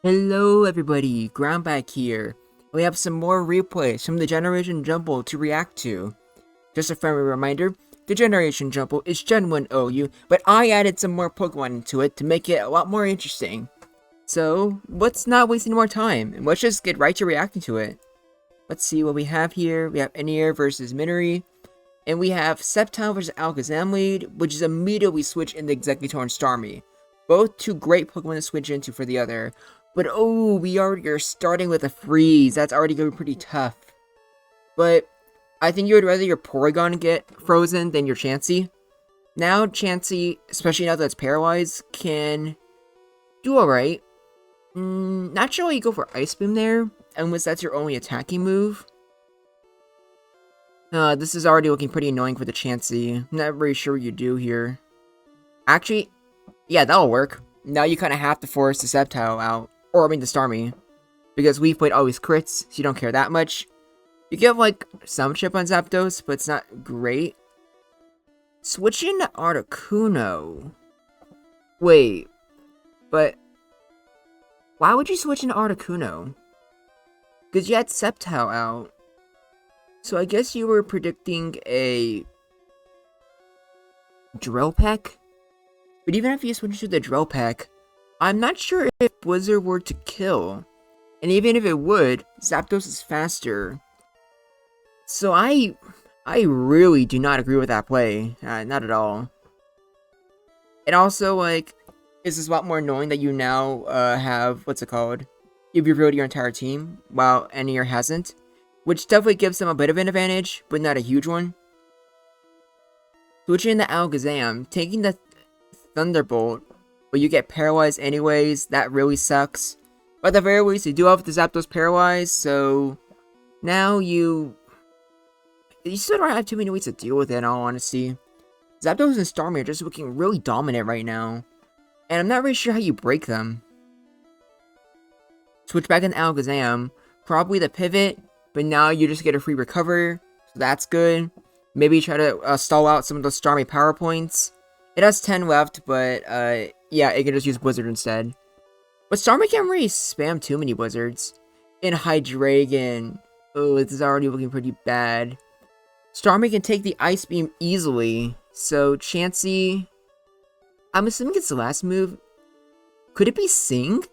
Hello everybody, Ground back here. We have some more replays from the Generation Jumble to react to. Just a friendly reminder, the Generation Jumble is Gen 1 OU, but I added some more Pokemon into it to make it a lot more interesting. So, let's not waste any more time, and let's just get right to reacting to it. Let's see what we have here. We have Anir versus Minori, and we have Sceptile versus Alakazam lead, which is immediately switched into Exeggutor and Starmie. Both two great Pokemon to switch into for the other. But oh, we already are starting with a freeze. That's already going to be pretty tough. But I think you would rather your Porygon get frozen than your Chansey. Now Chansey, especially now that it's paralyzed, can do alright. Not sure why you go for Ice Beam there, unless that's your only attacking move. This is already looking pretty annoying for the Chansey. Not very sure what you do here. Actually, yeah, that'll work. Now you kind of have to force the Sceptile out. Or, I mean, the Starmie. Because we've played always crits, so you don't care that much. You get, like, some chip on Zapdos, but it's not great. Switching to Articuno. Wait. But why would you switch into Articuno? Because you had Sceptile out. So I guess you were predicting a Drill Peck? But even if you switch to the Drill Peck, I'm not sure if Blizzard were to kill. And even if it would, Zapdos is faster. So I really do not agree with that play. Not at all. And also, like, this is a lot more annoying that you now have, what's it called? You've revealed your entire team, while Anir hasn't. Which definitely gives them a bit of an advantage, but not a huge one. Switching the Alakazam, taking the Thunderbolt, but you get paralyzed anyways, that really sucks. But at the very least, you do have the Zapdos paralyzed, so now you still don't have too many ways to deal with it, in all honesty. Zapdos and Starmie are just looking really dominant right now, and I'm not really sure how you break them. Switch back in Alakazam, probably the pivot, but now you just get a free recover, so that's good. Maybe try to stall out some of those Starmie power points. It has 10 left, but yeah, it can just use Blizzard instead. But Starmie can't really spam too many Blizzards. In Hydreigon, oh, this is already looking pretty bad. Starmie can take the Ice Beam easily, so Chansey, I'm assuming it's the last move. Could it be Sing?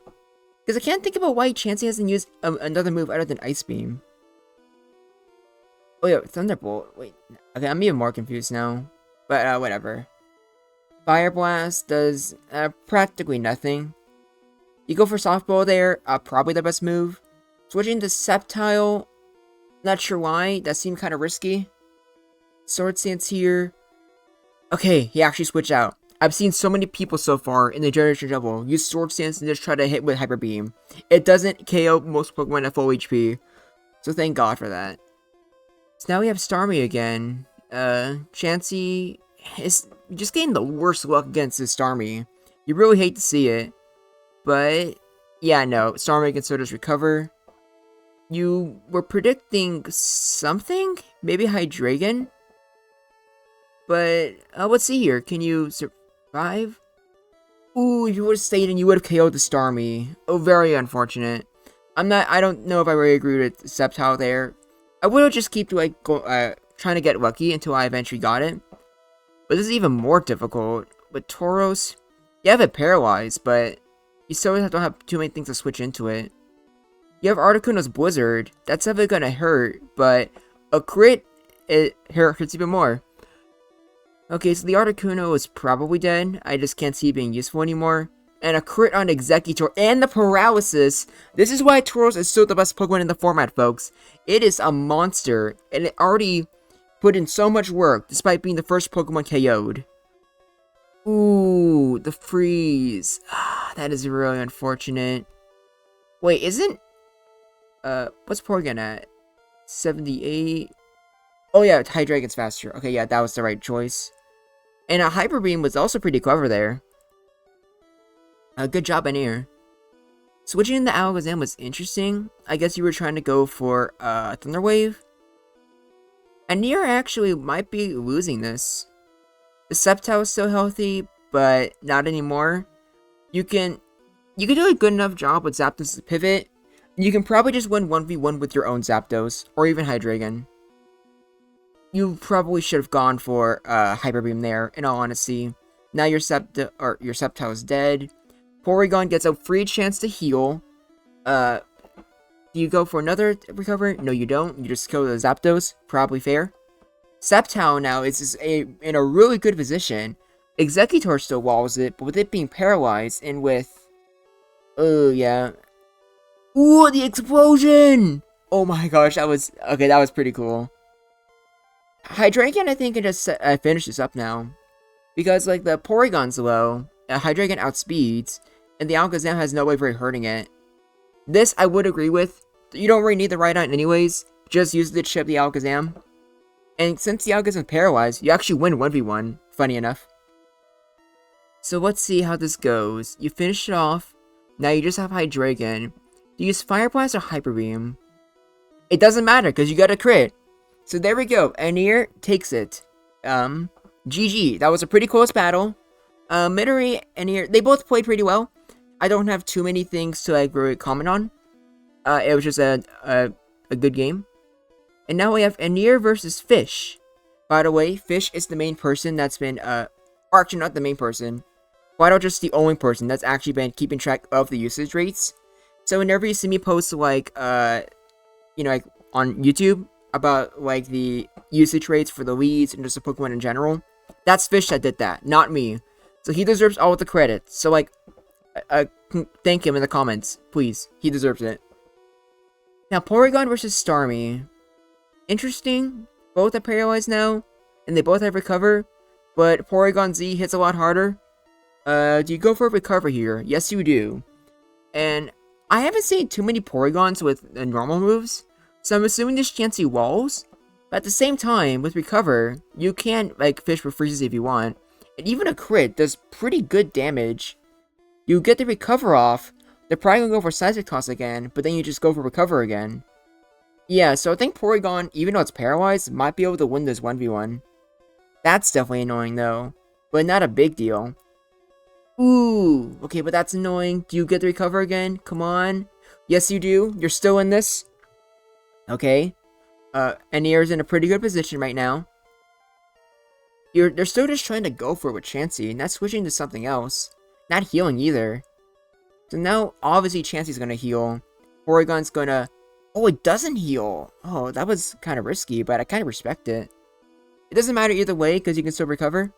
Because I can't think about why Chansey hasn't used another move other than Ice Beam. Oh yeah, Thunderbolt. Wait, okay, I'm even more confused now. But whatever. Fire Blast does practically nothing. You go for Softball there, probably the best move. Switching to Sceptile, not sure why, that seemed kind of risky. Sword Stance here. Okay, he actually switched out. I've seen so many people so far in the Generation Jumble use Sword Stance and just try to hit with Hyper Beam. It doesn't KO most Pokemon at full HP, so thank God for that. So now we have Starmie again. Chansey is just getting the worst luck against this Starmie. You really hate to see it. But, yeah, no. Starmie can still just recover. You were predicting something? Maybe Hydreigon? But, let's see here. Can you survive? Ooh, if you would have stayed and you would have KO'd the Starmie. Oh, very unfortunate. I don't know if I really agree with Sceptile there. I would have just keep like trying to get lucky until I eventually got it. But this is even more difficult. With Tauros, you have it paralyzed, but you still don't have too many things to switch into it. You have Articuno's Blizzard. That's never gonna hurt, but a crit, it hurts even more. Okay, so the Articuno is probably dead. I just can't see it being useful anymore. And a crit on Exeggutor and the paralysis. This is why Tauros is still the best Pokemon in the format, folks. It is a monster, and it already put in so much work despite being the first Pokemon KO'd. Ooh, the freeze. That is really unfortunate. Wait, isn't what's Porygon at? 78. Oh yeah, Hydreigon's faster. Okay, yeah, that was the right choice. And a Hyper Beam was also pretty clever there. Good job, Anir. Switching into Alakazam was interesting. I guess you were trying to go for Thunder Wave. Anir actually might be losing this. The Sceptile is still healthy, but not anymore. You can You can do a good enough job with Zapdos' pivot, and you can probably just win 1v1 with your own Zapdos, or even Hydreigon. You probably should have gone for Hyper Beam there, in all honesty. Now your Sceptile is dead. Porygon gets a free chance to heal. Do you go for another recover? No, you don't. You just kill the Zapdos. Probably fair. Sceptile now is in a really good position. Executor still walls it, but with it being paralyzed and with... Oh, yeah. Ooh, the explosion! Oh my gosh, that was... Okay, that was pretty cool. Hydreigon, I think, can just finish this up now. Because, like, the Porygon's low, Hydreigon outspeeds, and the Alakazam has no way of really hurting it. This, I would agree with. You don't really need the Rhydon anyways. Just use the chip the Alakazam. And since the Alakazam is paralyzed, you actually win 1v1. Funny enough. So let's see how this goes. You finish it off. Now you just have Hydreigon. Do you use Fire Blast or Hyper Beam? It doesn't matter, because you got a crit. So there we go. Anir takes it. GG. That was a pretty close battle. Midori and Anir, they both played pretty well. I don't have too many things to like really comment on. It was just a good game. And now we have Anir versus Fish. By the way, Fish is the main person that's been actually not the main person. Vital just the only person that's actually been keeping track of the usage rates. So whenever you see me post like like on YouTube about like the usage rates for the leads and just the Pokemon in general, that's Fish that did that, not me. So he deserves all of the credit. So like thank him in the comments, please. He deserves it. Now Porygon versus Starmie. Interesting. Both are paralyzed now, and they both have recover, but Porygon Z hits a lot harder. Do you go for a recover here? Yes, you do. And I haven't seen too many Porygons with normal moves, so I'm assuming this Chansey walls. But at the same time, with recover, you can like fish for freezes if you want, and even a crit does pretty good damage. You get the recover off. They're probably gonna go for Seismic Toss again, but then you just go for recover again. Yeah, so I think Porygon, even though it's paralyzed, might be able to win this 1v1. That's definitely annoying though, but not a big deal. Ooh, okay, but that's annoying. Do you get the recover again? Come on. Yes, you do. You're still in this. Okay. Anir's in a pretty good position right now. They're still just trying to go for it with Chansey, not switching to something else. Not healing either. So now, obviously, Chansey's gonna heal. Porygon's gonna... Oh, it doesn't heal. Oh, that was kind of risky, but I kind of respect it. It doesn't matter either way, because you can still recover.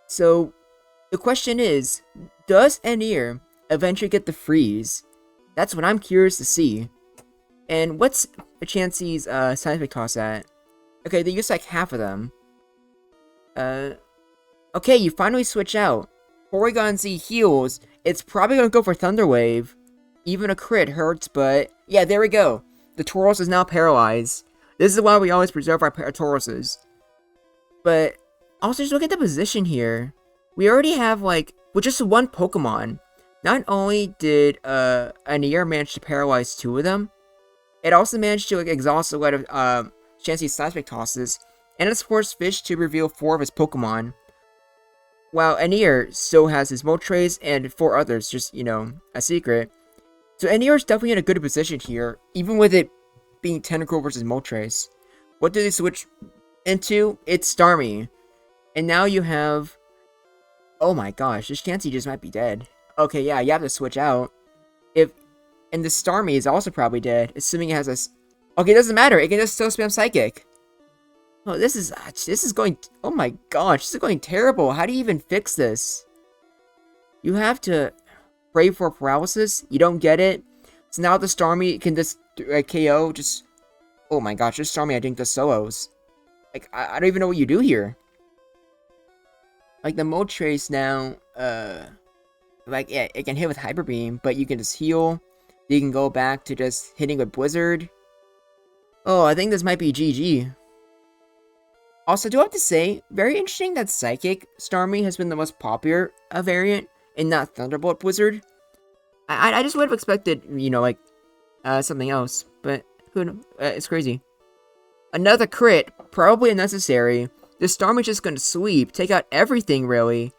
So, the question is, does Anir eventually get the freeze? That's what I'm curious to see. And what's Chansey's Seismic Toss at? Okay, they use like half of them. Okay, you finally switch out. Porygon Z heals. It's probably gonna go for Thunder Wave. Even a crit hurts, but... Yeah, there we go. The Tauros is now paralyzed. This is why we always preserve our Tauroses. But, also just look at the position here. We already have, like, with just one Pokemon, not only did Anir manage to paralyze 2 of them, it also managed to, like, exhaust a lot of Chansey's Seismic Tosses, and it's forced Fish to reveal 4 of his Pokemon. While Anir still has his Moltres and 4 others, just, you know, a secret. So Anir is definitely in a good position here, even with it being Tentacruel versus Moltres. What do they switch into? It's Starmie. And now you have... Oh my gosh, this Chansey just might be dead. Okay, yeah, you have to switch out. And the Starmie is also probably dead, assuming it has a... Okay, it doesn't matter, it can just still spam Psychic. Oh, this is going... Oh my gosh, this is going terrible. How do you even fix this? You have to... Pray for paralysis. You don't get it. So now the Starmie can just KO. Just oh my gosh, this Starmie I think does solos. Like I don't even know what you do here. Like the Moltres now, like yeah, it can hit with Hyper Beam, but you can just heal. You can go back to just hitting with Blizzard. Oh, I think this might be GG. Also, do I have to say, very interesting that Psychic Starmie has been the most popular variant. And not Thunderbolt Blizzard. I just would have expected, you know, like, something else. But, who knows? It's crazy. Another crit, probably unnecessary. The Starmie's just gonna sweep, take out everything, really.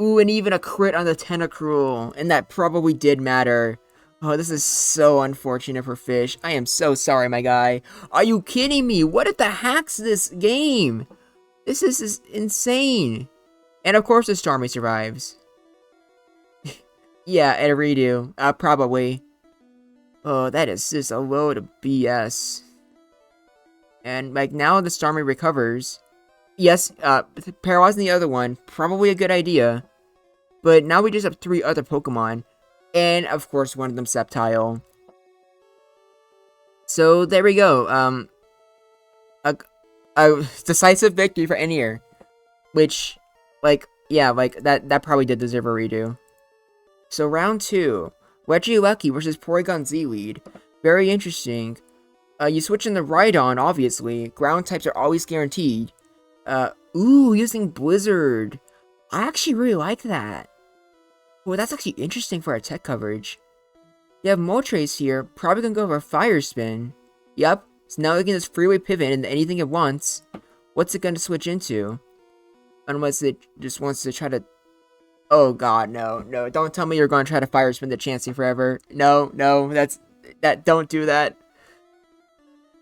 Ooh, and even a crit on the Tentacruel. And that probably did matter. Oh, this is so unfortunate for Fish. I am so sorry, my guy. Are you kidding me? What the heck's this game? This is insane. And of course the Starmie survives. Yeah, and a redo. Probably. Oh, that is just a load of BS. And, like, now the Starmie recovers. Yes, paralyzing the other one, probably a good idea. But now we just have 3 other Pokemon. And, of course, one of them Sceptile. So, there we go. A decisive victory for Anir. Which, like, yeah, like, that probably did deserve a redo. So, round 2. Regieleki versus Porygon Z lead. Very interesting. You switch in the Rhydon, obviously. Ground types are always guaranteed. Ooh, using Blizzard. I actually really like that. Well, that's actually interesting for our tech coverage. You have Moltres here, probably gonna go for a Fire Spin. Yep, so now it can just freeway pivot into anything it wants. What's it gonna switch into? Unless it just wants to try to... Oh god, no, no, don't tell me you're gonna try to Fire Spin the Chansey forever. No, no, don't do that.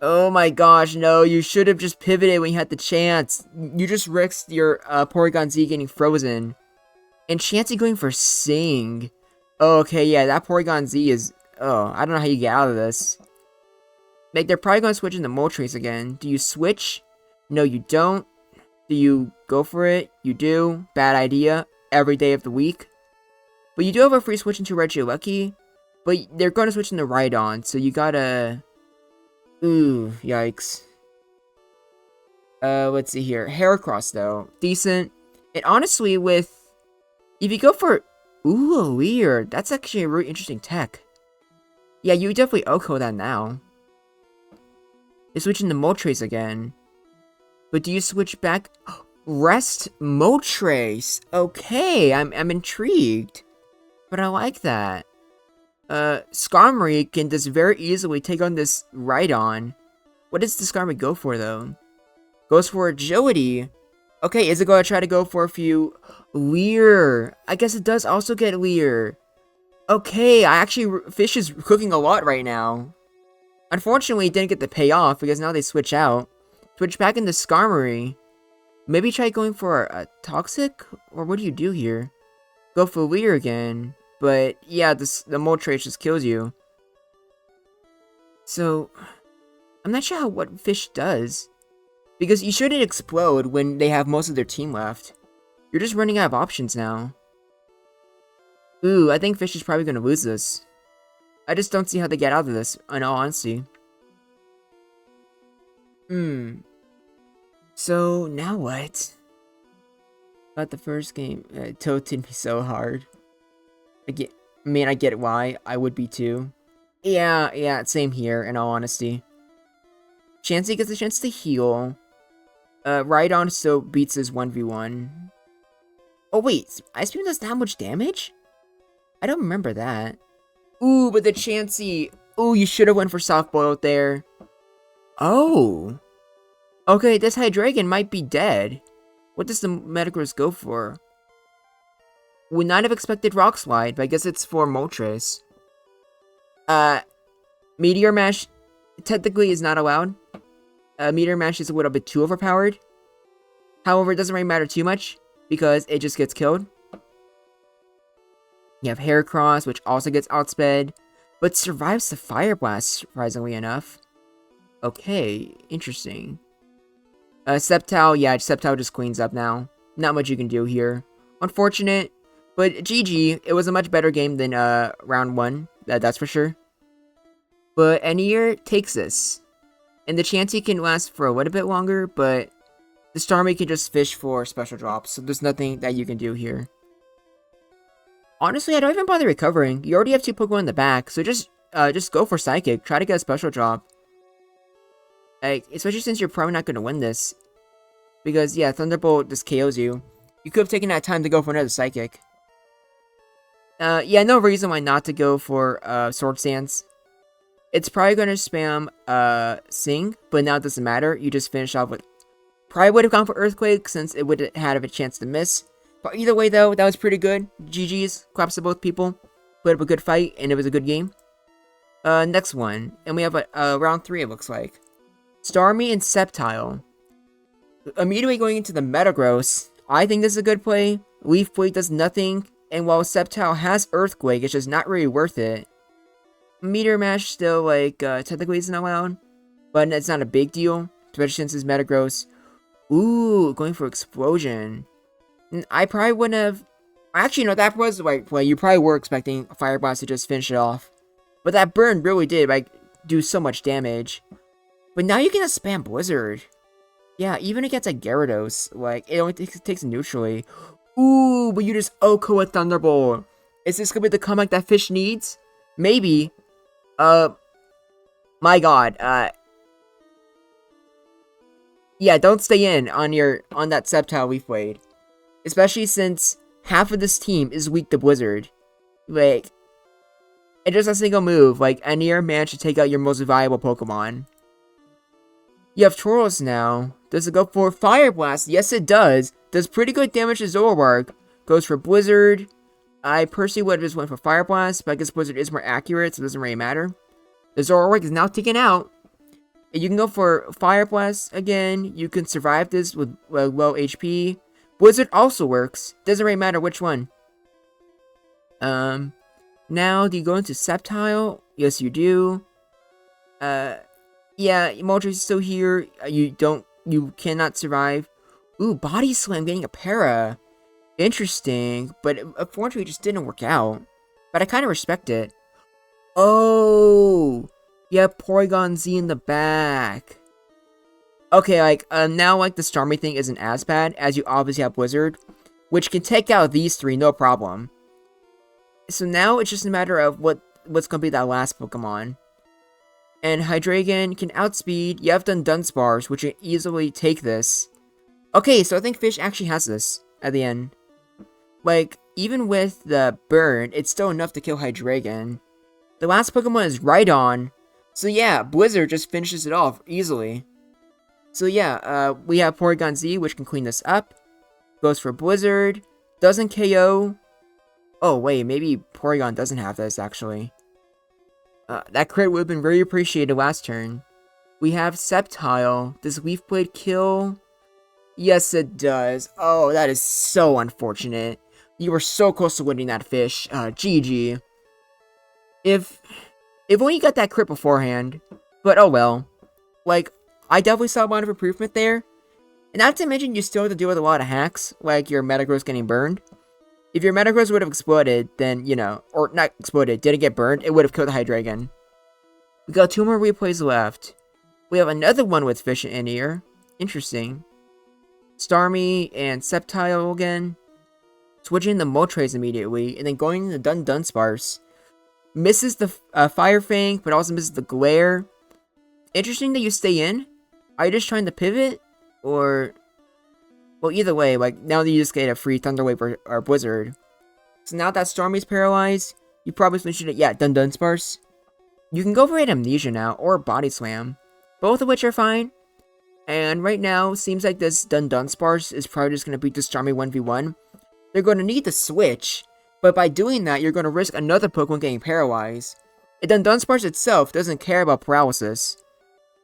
Oh my gosh, no, you should have just pivoted when you had the chance. You just risked your Porygon Z getting frozen. And Chansey going for Sing. Oh, okay, yeah, that Porygon Z is... Oh, I don't know how you get out of this. Like, they're probably going to switch into Moltres again. Do you switch? No, you don't. Do you go for it? You do. Bad idea. Every day of the week. But you do have a free switch into Regieleki. But they're going to switch into Rhydon, so you gotta... Ooh, yikes. Let's see here. Heracross, though. Decent. And honestly, with... If you go for... Ooh, weird. That's actually a really interesting tech. Yeah, you definitely OHKO that now. They switch into Moltres again. But do you switch back... Rest Moltres. Okay, I'm intrigued. But I like that. Skarmory can just very easily take on this Rhydon. What does the Skarmory go for, though? Goes for Agility. Okay, is it going to try to go for a few... Leer. I guess it does also get Leer. Okay, Fish is cooking a lot right now. Unfortunately, it didn't get the payoff because now they switch out. Switch back into Skarmory. Maybe try going for a Toxic? Or what do you do here? Go for Leer again. But, yeah, the Moltres just kills you. So, I'm not sure what Fish does. Because you shouldn't explode when they have most of their team left. You're just running out of options now. Ooh, I think Fish is probably going to lose this. I just don't see how they get out of this, in all honesty. So, now what? About the first game, it tilted me so hard. I get why. I would be too. Yeah, same here, in all honesty. Chansey gets a chance to heal. Rhydon still beats his 1v1. Oh wait, Ice Beam does that much damage? I don't remember that. Ooh, but the Chansey... Ooh, you should have went for Soft Boiled there. Oh. Okay, this Hydreigon might be dead. What does the Metagross go for? Would not have expected Rock Slide, but I guess it's for Moltres. Meteor Mash technically is not allowed. Meteor Mash is a little bit too overpowered. However, it doesn't really matter too much, because it just gets killed. You have Heracross, which also gets outsped, but survives the Fire Blast, surprisingly enough. Okay, interesting. Sceptile, yeah, Sceptile just cleans up now. Not much you can do here. Unfortunate, but GG, it was a much better game than round 1, that's for sure. But Anir takes this. And the Chansey can last for a little bit longer, but the Starmie can just fish for special drops, so there's nothing that you can do here. Honestly, I don't even bother recovering. You already have 2 Pokemon in the back, so just go for Psychic. Try to get a special drop. Like, especially since you're probably not going to win this. Because, yeah, Thunderbolt just KOs you. You could have taken that time to go for another Psychic. Yeah, no reason why not to go for Sword Stance. It's probably going to spam Sing, but now it doesn't matter. You just finish off with... Probably would have gone for Earthquake since it would have had a chance to miss. But either way, though, that was pretty good. GG's. Claps to both people. Put up a good fight, and it was a good game. Next one. And we have a round 3, it looks like. Starmie and Sceptile. Immediately going into the Metagross. I think this is a good play. Leaf Blade does nothing. And while Sceptile has Earthquake, it's just not really worth it. Meteor Mash still, like, technically isn't allowed. But it's not a big deal. Especially since it's Metagross. Ooh, going for Explosion. I probably wouldn't have... Actually, no, that was the right play. You probably were expecting Fire Blast to just finish it off. But that burn really did, like, do so much damage. But now you can just spam Blizzard. Yeah, even against a Gyarados, like, it only takes neutrally. Ooh, but you just OHKO a Thunderbolt. Is this gonna be the comeback that Fish needs? Maybe. My god, yeah, don't stay in on that Sceptile Leaf Blade. Especially since half of this team is weak to Blizzard. Like, it just a single move, like, Anir managed to take out your most valuable Pokemon. You have Tauros now. Does it go for Fire Blast? Yes, it does. Does pretty good damage to Zoroark. Goes for Blizzard. I personally would have just went for Fire Blast, but I guess Blizzard is more accurate, so it doesn't really matter. The Zoroark is now taken out. And you can go for Fire Blast again. You can survive this with low HP. Blizzard also works. Doesn't really matter which one. Now, do you go into Sceptile? Yes, you do. Yeah, Moltres is still here. You cannot survive. Ooh, Body Slam getting a para. Interesting, but unfortunately it just didn't work out. But I kind of respect it. Oh, yeah, Porygon Z in the back. Okay, like, now, like, the Starmie thing isn't as bad, as you obviously have Blizzard, which can take out these 3, no problem. So now it's just a matter of what's gonna be that last Pokemon. And Hydreigon can outspeed. You have done Dunsparce, which can easily take this. Okay, so I think Fish actually has this at the end. Like, even with the burn, it's still enough to kill Hydreigon. The last Pokemon is Rhydon. So yeah, Blizzard just finishes it off easily. So yeah, we have Porygon Z, which can clean this up. Goes for Blizzard. Doesn't KO. Oh wait, maybe Porygon doesn't have this, actually. That crit would have been very appreciated last turn. We have Sceptile. Does Leaf Blade kill? Yes, it does. Oh, that is so unfortunate. You were so close to winning that, Fish. GG. If only you got that crit beforehand. But oh well. Like, I definitely saw a lot of improvement there. And not to mention, you still have to deal with a lot of hacks, like your Metagross getting burned. If your Metagross would have exploded, then, you know, or not exploded, didn't get burned, it would have killed the Hydreigon. We got 2 more replays left. We have another one with Fish and Anir. Interesting. Starmie and Sceptile again. Switching the Moltres immediately, and then going into Dunsparce. Misses the Fire Fang, but also misses the Glare. Interesting that you stay in. Are you just trying to pivot? Or... well, either way, like, now that you just get a free Thunder Wave or Blizzard. So now that Starmie's paralyzed, you probably switch it, yeah, Dunsparce. You can go for an Amnesia now, or Body Slam. Both of which are fine. And right now, seems like this Dunsparce is probably just going to beat the Starmie 1v1. They're going to need to switch, but by doing that, you're going to risk another Pokemon getting paralyzed. And Dunsparce itself doesn't care about paralysis.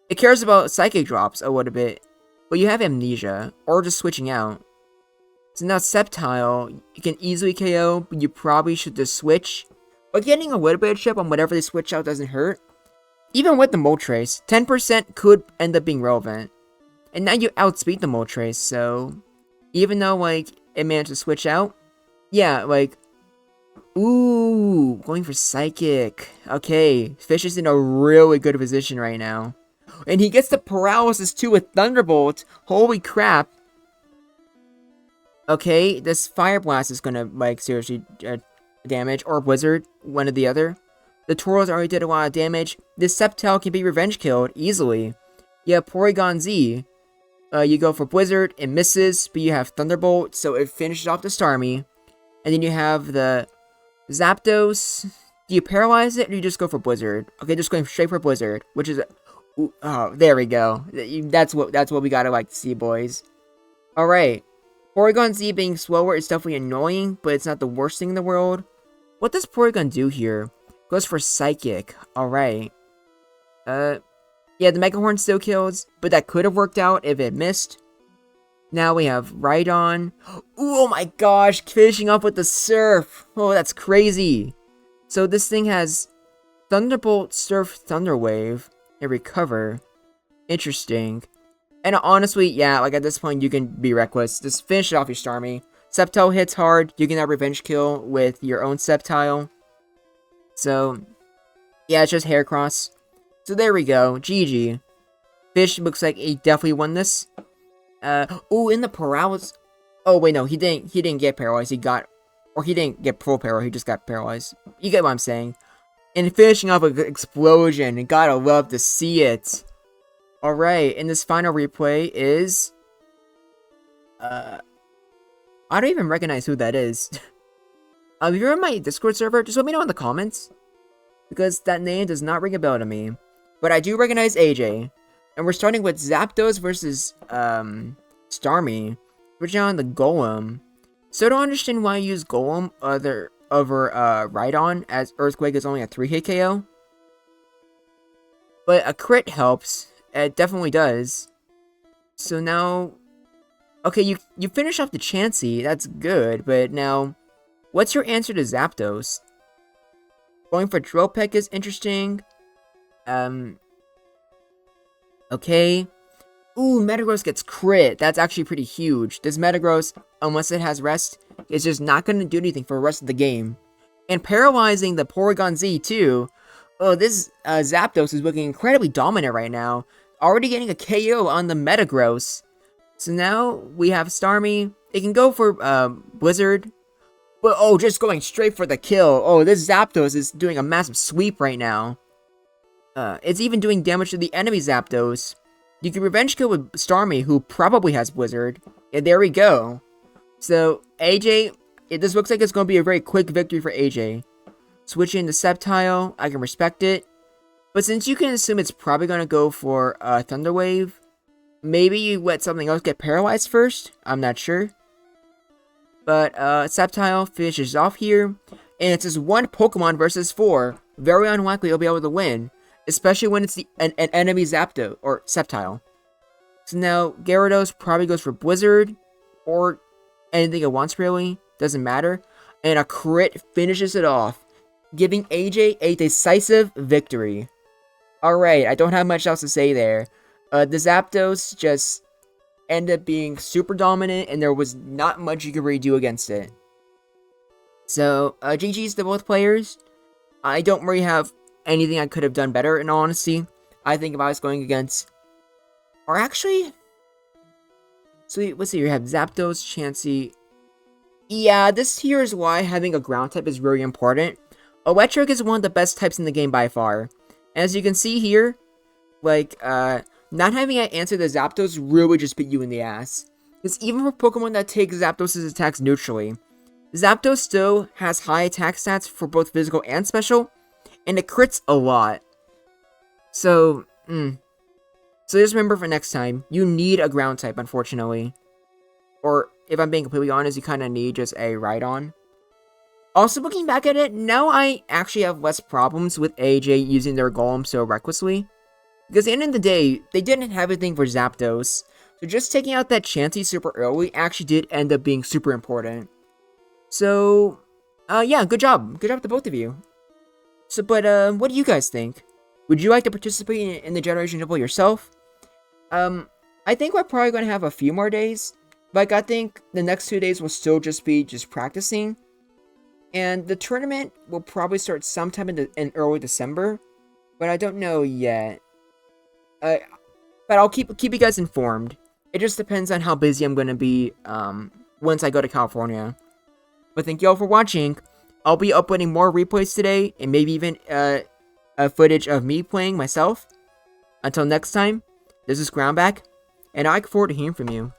It cares about Psychic Drops a little bit. But you have Amnesia, or just switching out. So now Sceptile, you can easily KO, but you probably should just switch. But getting a little bit of chip on whatever they switch out doesn't hurt. Even with the Moltres, 10% could end up being relevant. And now you outspeed the Moltres, so... even though, like, it managed to switch out, yeah, like... ooh, going for Psychic. Okay, Fish is in a really good position right now. And he gets the paralysis too with Thunderbolt. Holy crap. Okay, this Fire Blast is gonna, like, seriously damage. Or Blizzard, one or the other. The Tauros already did a lot of damage. This Sceptile can be revenge killed easily. You have Porygon Z. You go for Blizzard, it misses, but you have Thunderbolt, so it finishes off the Starmie. And then you have the Zapdos. Do you paralyze it, or do you just go for Blizzard? Okay, just going straight for Blizzard, which is... oh, there we go. That's what we gotta like to see, boys. Alright. Porygon Z being slower is definitely annoying, but it's not the worst thing in the world. What does Porygon do here? Goes for Psychic. Alright. Yeah, the Mega Horn still kills, but that could have worked out if it missed. Now we have Rhydon. Oh my gosh, finishing up with the Surf. Oh, that's crazy. So this thing has Thunderbolt, Surf, Thunder Wave, and Recover. Interesting. And honestly, yeah, like at this point, you can be reckless. Just finish it off your Starmie. Sceptile hits hard. You can have Revenge Kill with your own Sceptile. So, yeah, it's just Heracross. So there we go. GG. Fish looks like he definitely won this. Oh, in the paralysis. Oh wait, no, he didn't get paralyzed. He didn't get full paralyzed. He just got paralyzed. You get what I'm saying. And finishing off an explosion. And gotta love to see it. Alright, and this final replay is... I don't even recognize who that is. If you're in my Discord server, just let me know in the comments. Because that name does not ring a bell to me. But I do recognize AJ. And we're starting with Zapdos versus, Starmie. Which now on the Golem. So I don't understand why you use Golem over Rhydon, as Earthquake is only a 3-hit KO. But a crit helps. It definitely does. So now... Okay, you finish off the Chansey, that's good, but now... What's your answer to Zapdos? Going for Drill Peck is interesting. Okay. Ooh, Metagross gets crit. That's actually pretty huge. This Metagross, unless it has Rest, is just not going to do anything for the rest of the game. And paralyzing the Porygon Z, too. Oh, this Zapdos is looking incredibly dominant right now. Already getting a KO on the Metagross. So now we have Starmie. It can go for Blizzard. But oh, just going straight for the kill. Oh, this Zapdos is doing a massive sweep right now. It's even doing damage to the enemy Zapdos. You can Revenge Kill with Starmie, who probably has Blizzard. And there we go. So, AJ, this looks like it's going to be a very quick victory for AJ. Switching to Sceptile, I can respect it. But since you can assume it's probably going to go for Thunder Wave, maybe you let something else get paralyzed first? I'm not sure. But Sceptile finishes off here. And it's just one Pokemon versus 4. Very unlikely you'll be able to win. Especially when it's an enemy Zapdos, or Sceptile. So now, Gyarados probably goes for Blizzard, or anything it wants really, doesn't matter. And a crit finishes it off, giving AJ a decisive victory. Alright, I don't have much else to say there. The Zapdos just ended up being super dominant, and there was not much you could really do against it. So, GG's to both players. I don't really have anything I could have done better, in all honesty. I think if I was going against... Or actually... So, let's see, you have Zapdos, Chansey... Yeah, this here is why having a ground type is really important. Electric is one of the best types in the game by far. As you can see here, like, not having an answer to Zapdos really just bit you in the ass. Because even for Pokemon that take Zapdos' attacks neutrally, Zapdos still has high attack stats for both physical and special, and it crits a lot. So, So just remember for next time, you need a ground type, unfortunately. Or, if I'm being completely honest, you kind of need just a Rhydon. Also, looking back at it, now I actually have less problems with AJ using their Golem so recklessly. Because at the end of the day, they didn't have anything for Zapdos. So just taking out that Chansey super early actually did end up being super important. So, yeah, good job. Good job to both of you. So, but, what do you guys think? Would you like to participate in the Generation Jumble yourself? I think we're probably going to have a few more days. Like, I think the next 2 days will still just be practicing. And the tournament will probably start sometime in early December. But I don't know yet. But I'll keep you guys informed. It just depends on how busy I'm going to be, once I go to California. But thank you all for watching. I'll be uploading more replays today, and maybe even, a footage of me playing myself. Until next time, this is Groundback, and I look forward to hearing from you.